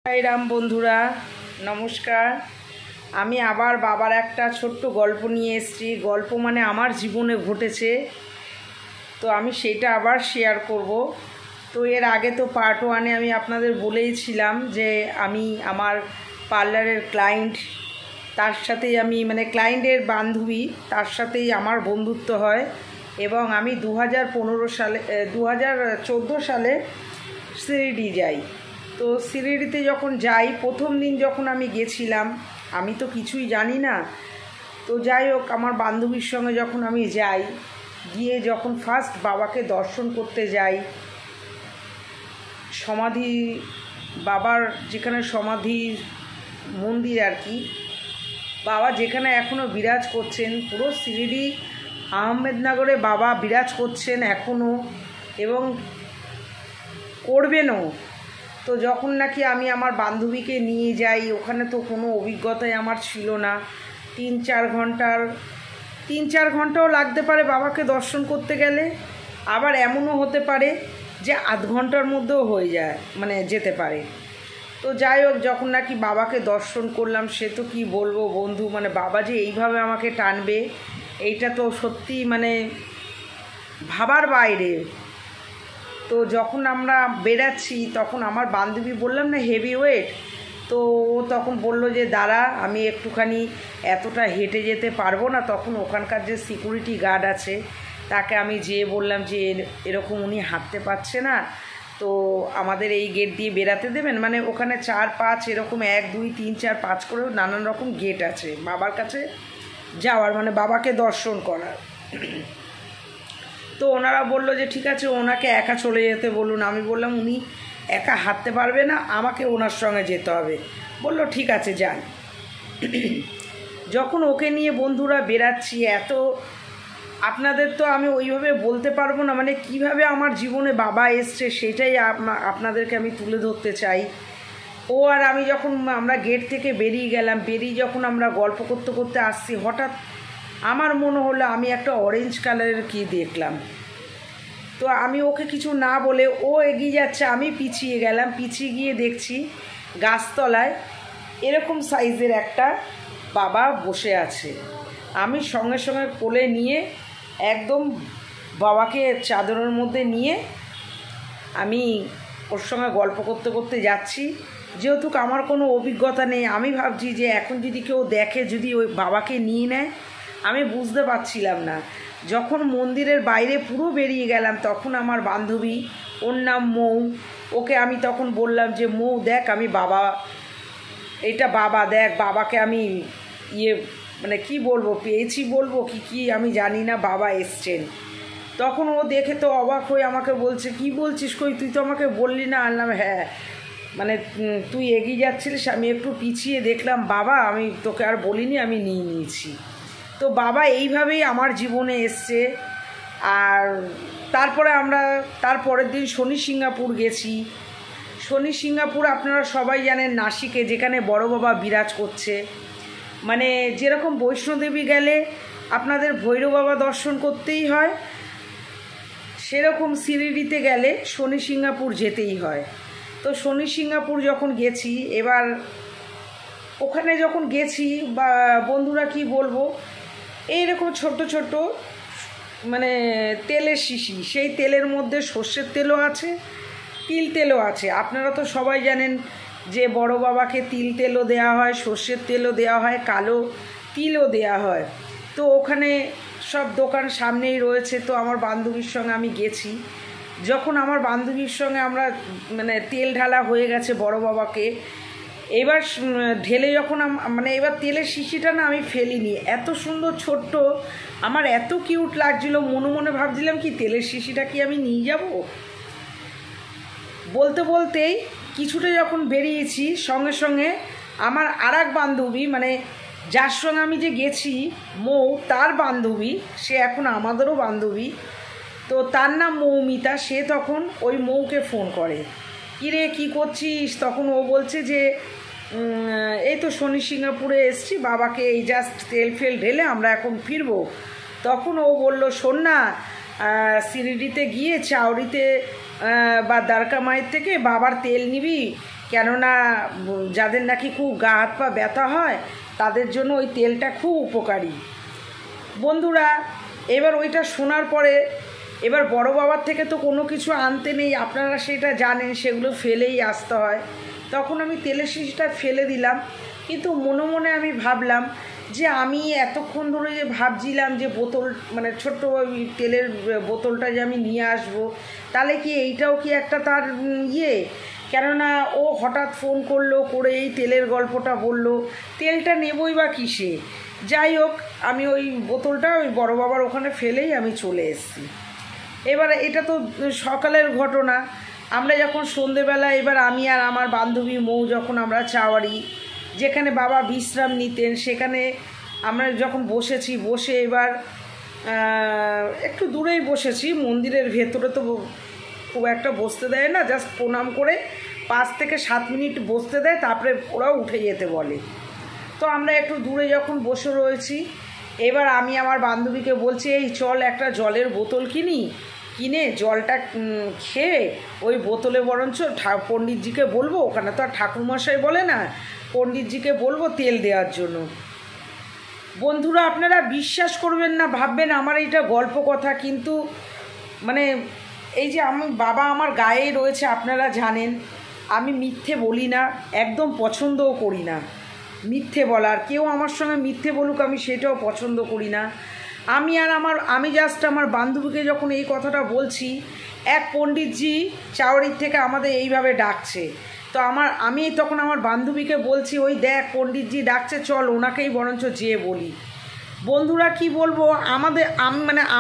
High Ram বন্ধুরা, নমস্কার। আমি আবার বাবার একটা ছোট্ট গল্প নিয়ে এসেছি। গল্প মানে আমার জীবনে ঘটেছে, তো আমি সেটা আবার শেয়ার করব। তো এর আগে তো পার্ট 1-এ আমি আপনাদের বলেইছিলাম যে আমি আমার পার্লারের ক্লায়েন্ট, তার সাথেই আমি ক্লায়েন্টের বান্ধবী, তার সাথেই আমার বন্ধুত্ব হয়। এবং আমি 2014 সালে শিরডি যাই। তো শিরডিতে যখন যাই, প্রথম দিন যখন আমি গেছিলাম, আমি তো কিছুই জানি না। তো যাই হোক, আমার বান্ধবীর সঙ্গে যখন আমি যাই, গিয়ে যখন ফার্স্ট বাবাকে দর্শন করতে যাই, সমাধি, বাবার যেখানে সমাধির মন্দির আর কি, বাবা যেখানে এখনও বিরাজ করছেন, পুরো শিরডি আহমেদনগরে বাবা বিরাজ করছেন এখনও এবং করবেনও। তো যখন নাকি আমি আমার বান্ধবীকে নিয়ে যাই, ওখানে তো কোনো অভিজ্ঞতাই আমার ছিল না। 3-4 ঘন্টাও লাগতে পারে বাবাকে দর্শন করতে গেলে, আবার এমনও হতে পারে যে আধ ঘন্টার মধ্যেও হয়ে যায়, যেতে পারে। তো যাই হোক, যখন নাকি বাবাকে দর্শন করলাম, সে তো কি বলবো বন্ধু, বাবা যে এইভাবে আমাকে টানবে, এইটা তো সত্যি ভাবার বাইরে। তো যখন আমরা বেরাচ্ছি, তখন আমার বান্ধবী, বললাম না হেভি ওয়েট, তো ও তখন বললো যে দাঁড়া, আমি একটুখানি এতটা হেঁটে যেতে পারবো না। তখন ওখানকার যে সিকিউরিটি গার্ড আছে, তাকে আমি যেয়ে বললাম যে এরকম উনি হাঁটতে পারছে না, তো আমাদের এই গেট দিয়ে বেরাতে দেবেন। ওখানে 4-5 এরকম 1, 2, 3, 4, 5 করেও নানান রকম গেট আছে বাবার কাছে যাওয়ার, বাবাকে দর্শন করার। তো ওনারা বললো যে ঠিক আছে, ওনাকে একা চলে যেতে বলুন। আমি বললাম উনি একা হাঁটতে পারবে না, আমাকে ওনার সঙ্গে যেতে হবে। বললো ঠিক আছে যান। যখন ওকে নিয়ে বন্ধুরা বেরাচ্ছি, এত আপনাদের তো আমি ওইভাবে বলতে পারবো না, কিভাবে আমার জীবনে বাবা এসছে সেটাই আপনাদেরকে আমি তুলে ধরতে চাই। ও আর আমি যখন আমরা গেট থেকে বেরিয়ে গেলাম, বেরিয়ে যখন আমরা গল্প করতে করতে আসছি, হঠাৎ আমার মনে হলো আমি একটা অরেঞ্জ কালারের কি দেখলাম। তো আমি ওকে কিছু না বলে, ও এগিয়ে যাচ্ছে, আমি পিছিয়ে গেলাম। পিছিয়ে গিয়ে দেখছি গাছতলায় এরকম সাইজের একটা বাবা বসে আছে। আমি সঙ্গে সঙ্গে কোলে নিয়ে একদম বাবাকে চাদরের মধ্যে নিয়ে আমি ওর সঙ্গে গল্প করতে করতে যাচ্ছি। যেহেতু আমার কোনো অভিজ্ঞতা নেই, আমি ভাবছি যে এখন যদি কেউ দেখে, যদি ওই বাবাকে নিয়ে নেয়, আমি বুঝতে পারছিলাম না। যখন মন্দিরের বাইরে পুরো বেরিয়ে গেলাম, তখন আমার বান্ধবী, ওর নাম মৌ, ওকে আমি তখন বললাম যে মৌ দেখ, আমি বাবা, এটা বাবা, দেখ বাবাকে আমি কি বলবো, পেয়েছি বলবো কি আমি জানি না, বাবা এসছেন। তখন ও দেখে তো অবাক হয়ে আমাকে বলছে কি বলছিস, কই তুই তো আমাকে বললি না। আনলাম হ্যাঁ, তুই এগিয়ে যাচ্ছিলিস, আমি একটু পিছিয়ে দেখলাম বাবা, আমি তোকে আর বলিনি, আমি নিয়ে নিয়েছি। তো বাবা এইভাবেই আমার জীবনে এসছে। আর তারপরে আমরা তারপরের দিন শনি সিঙ্গাপুর গেছি। শনি সিঙ্গাপুর আপনারা সবাই জানেন, নাসিকে যেখানে বড় বাবা বিরাজ করছে। যেরকম বৈষ্ণোদেবী গেলে আপনাদের ভৈরব বাবা দর্শন করতেই হয়, সেরকম শিরডিতে গেলে শনি সিঙ্গাপুর যেতেই হয়। তো শনি সিঙ্গাপুর যখন গেছি, এবার ওখানে যখন গেছি, বা বন্ধুরা কি বলবো, এইরকম ছোট ছোট তেলের শিশি, সেই তেলের মধ্যে সর্ষের তেলও আছে, তিল তেলও আছে। আপনারা তো সবাই জানেন যে বড় বাবাকে তিল তেলও দেওয়া হয়, সর্ষের তেলও দেওয়া হয়, কালো তিলও দেওয়া হয়। তো ওখানে সব দোকান সামনেই রয়েছে। তো আমার বান্ধবীর সঙ্গে আমি গেছি। যখন আমার বান্ধবীর সঙ্গে আমরা তেল ঢালা হয়ে গেছে বড় বাবাকে, এবার ঢেলে যখন এবার তেলের শিশিটা না আমি ফেলিনি, এত সুন্দর ছোট্ট, আমার এত কিউট লাগছিল, মনে মনে ভাবছিলাম কি তেলের শিশিটা কি আমি নিয়ে যাব। বলতে বলতেই কিছুটা যখন বেরিয়েছি, সঙ্গে সঙ্গে আমার আর এক বান্ধবী, যার সঙ্গে আমি যে গেছি মৌ, তার বান্ধবী, সে এখন আমাদেরও বান্ধবী, তো তার নাম মৌমিতা। সে তখন ওই মৌকে ফোন করে, কিরে কী করছিস? তখন ও বলছে যে এই তো শনি সিঙ্গাপুরে এসছি, বাবাকে এই জাস্ট তেল ফেল ঢেলে আমরা এখন ফিরবো। তখন ও বলল শোন না, শিরডিতে গিয়ে চাউরিতে বা দ্বারকা মায়ের থেকে বাবার তেল নিবি, কেননা যাদের নাকি খুব গা হাত পা ব্যথা হয় তাদের জন্য ওই তেলটা খুব উপকারী। বন্ধুরা এবার ওইটা শোনার পরে এবার বড় বাবার থেকে তো কোনো কিছু আনতে নেই, আপনারা সেটা জানেন, সেগুলো ফেলেই আসতে হয়। তখন আমি তেলের শিশিটা ফেলে দিলাম, কিন্তু মনে মনে আমি ভাবলাম যে আমি এতক্ষণ ধরে যে ভাবছিলাম যে বোতল মানে ছোট্ট ওই তেলের বোতলটা যে আমি নিয়ে আসবো, তাহলে কি এইটাও কি একটা তার কেননা ও হঠাৎ ফোন করলো, করে এই তেলের গল্পটা বলল, তেলটা নেবই বা কিসে। যাই হোক, আমি ওই বোতলটা ওই বড় বাবার ওখানে ফেলেই আমি চলে এসেছি। এবার এটা তো সকালের ঘটনা। আমরা যখন সন্ধেবেলা এবার আমি আর আমার বান্ধবী মৌ যখন আমরা চাওয়ারি যেখানে বাবা বিশ্রাম নিতেন সেখানে আমরা যখন বসেছি, বসে এবার একটু দূরেই বসেছি, মন্দিরের ভেতরে তো খুব একটা বসতে দেয় না, জাস্ট প্রণাম করে 5 থেকে 7 মিনিট বসতে দেয়, তারপরে ওরাও উঠে যেতে বলে। তো আমরা একটু দূরে যখন বসে রয়েছি, এবার আমি আমার বান্ধবীকে বলছি এই চল একটা জলের বোতল কিনে জলটা খেয়ে ওই বোতলে বরঞ্চ পণ্ডিতজিকে বলবো, ওখানে তো আর ঠাকুরমশাই বলে না, পণ্ডিতজিকে বলবো তেল দেওয়ার জন্য। বন্ধুরা আপনারা বিশ্বাস করবেন না, ভাববেন আমার এইটা গল্প কথা, কিন্তু মানে এই যে বাবা আমার গায়ে রয়েছে, আপনারা জানেন আমি মিথ্যে বলি না, একদম পছন্দও করি না মিথ্যে বলার। কেউ আমার সঙ্গে মিথ্যে বলুক আমি সেটাও পছন্দ করি না। আমি জাস্ট আমার বান্ধবীকে যখন এই কথাটা বলছি, এক পণ্ডিতজি চাওয়ারির থেকে আমাদের এইভাবে ডাকছে, তো আমি তখন আমার বান্ধবীকে বলছি ওই দেখ পণ্ডিতজি ডাকছে, চল ওনাকেই বরঞ্চ যেয়ে বলি। বন্ধুরা কি বলবো,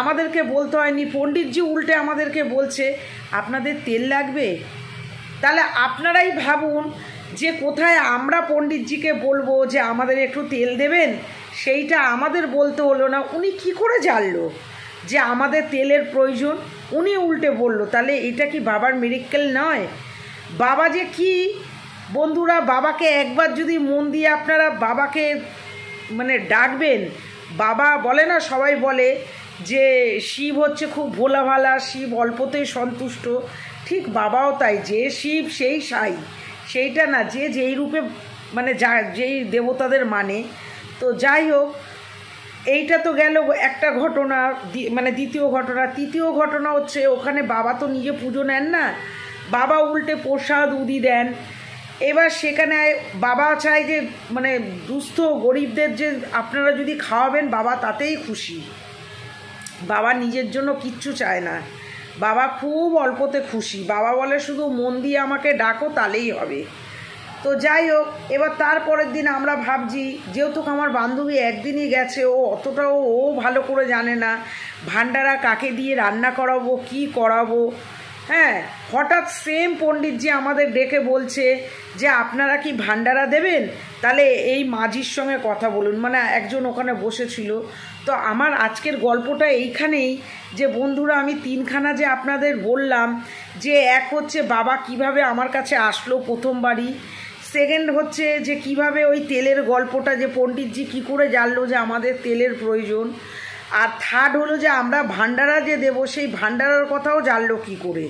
আমাদেরকে বলতে হয়নি, পণ্ডিতজি উল্টে আমাদেরকে বলছে আপনাদের তেল লাগবে। তাহলে আপনারাই ভাবুন যে কোথায় আমরা পণ্ডিতজিকে বলবো যে আমাদের একটু তেল দেবেন, সেইটা আমাদের বলতে হলো না, উনি কি করে জানলো যে আমাদের তেলের প্রয়োজন, উনি উল্টে বললো। তাহলে এটা কি বাবার মিরাক্কেল নয়? বাবা যে কি বন্ধুরা, বাবাকে একবার যদি মন দিয়ে আপনারা বাবাকে ডাকবেন, বাবা বলে না, সবাই বলে যে শিব হচ্ছে খুব ভোলা ভালা, শিব অল্পতেই সন্তুষ্ট, ঠিক বাবাও তাই, যে শিব সেই সাই, সেইটা না যে যেই রূপে যেই দেবতাদের মানে। তো যাই হোক, এইটা তো গেল একটা ঘটনা, দ্বিতীয় ঘটনা। তৃতীয় ঘটনা হচ্ছে ওখানে বাবা তো নিজে পুজো নেন না, বাবা উল্টে প্রসাদ উদি দেন। এবার সেখানে বাবা চায় যে দুস্থ গরিবদের যে আপনারা যদি খাওয়াবেন, বাবা তাতেই খুশি, বাবা নিজের জন্য কিচ্ছু চায় না, বাবা খুব অল্পতে খুশি। বাবা বলে শুধু মন দিয়ে আমাকে ডাকো তাহলেই হবে। তো যাই হোক, এবার তারপরের দিন আমরা ভাবছি, যেহেতু আমার বান্ধবী একদিনই গেছে, অতটাও ভালো করে জানে না ভান্ডারা কাকে দিয়ে রান্না করাবো, কি করাবো। হ্যাঁ, হঠাৎ সেম পণ্ডিতজি আমাদের ডেকে বলছে যে আপনারা কি ভান্ডারা দেবেন, তাহলে এই মাঝির সঙ্গে কথা বলুন, একজন ওখানে বসেছিল। তো আমার আজকের গল্পটা এইখানেই, যে বন্ধুরা আমি 3খানা যে আপনাদের বললাম, যে এক হচ্ছে বাবা কিভাবে আমার কাছে আসলো প্রথমবারই, সেকেন্ড হচ্ছে যে কিভাবে ওই তেলের গল্পটা, যে পণ্ডিতজি কি করে জানলো যে আমাদের তেলের প্রয়োজন, আর থার্ড হলো যে আমরা ভান্ডারা যে দেবো সেই ভান্ডারার কথাও জানলো কি করে।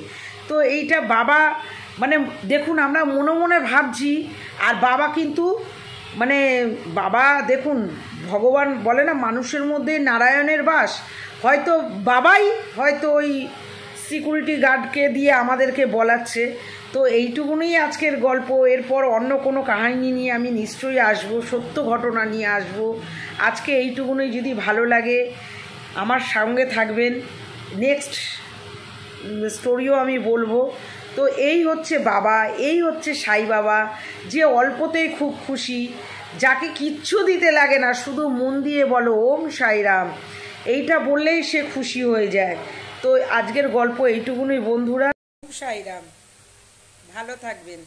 তো এইটা বাবা দেখুন, আমরা মনে মনে ভাবছি, আর বাবা কিন্তু বাবা দেখুন, ভগবান বলে না মানুষের মধ্যে নারায়ণের বাস, হয়তো বাবাই হয়তো ওই সিকিউরিটি গার্ডকে দিয়ে আমাদেরকে বলাচ্ছে। তো এইটুকুনই আজকের গল্প, এরপর অন্য কোনো কাহিনী নিয়ে আমি নিশ্চয়ই আসবো, সত্য ঘটনা নিয়ে আসবো। আজকে এইটুকুনই, যদি ভালো লাগে আমার সঙ্গে থাকবেন, নেক্সট স্টোরিও আমি বলবো। তো এই হচ্ছে বাবা, এই হচ্ছে সাই বাবা, যে অল্পতেই খুব খুশি, যাকে কিচ্ছু দিতে লাগে না, শুধু মন দিয়ে বলো ওম সাইরাম, এইটা বললেই সে খুশি হয়ে যায়। তো আজকের গল্প এইটুকুনই বন্ধুরা, ওম সাইরাম, ভালো থাকবেন।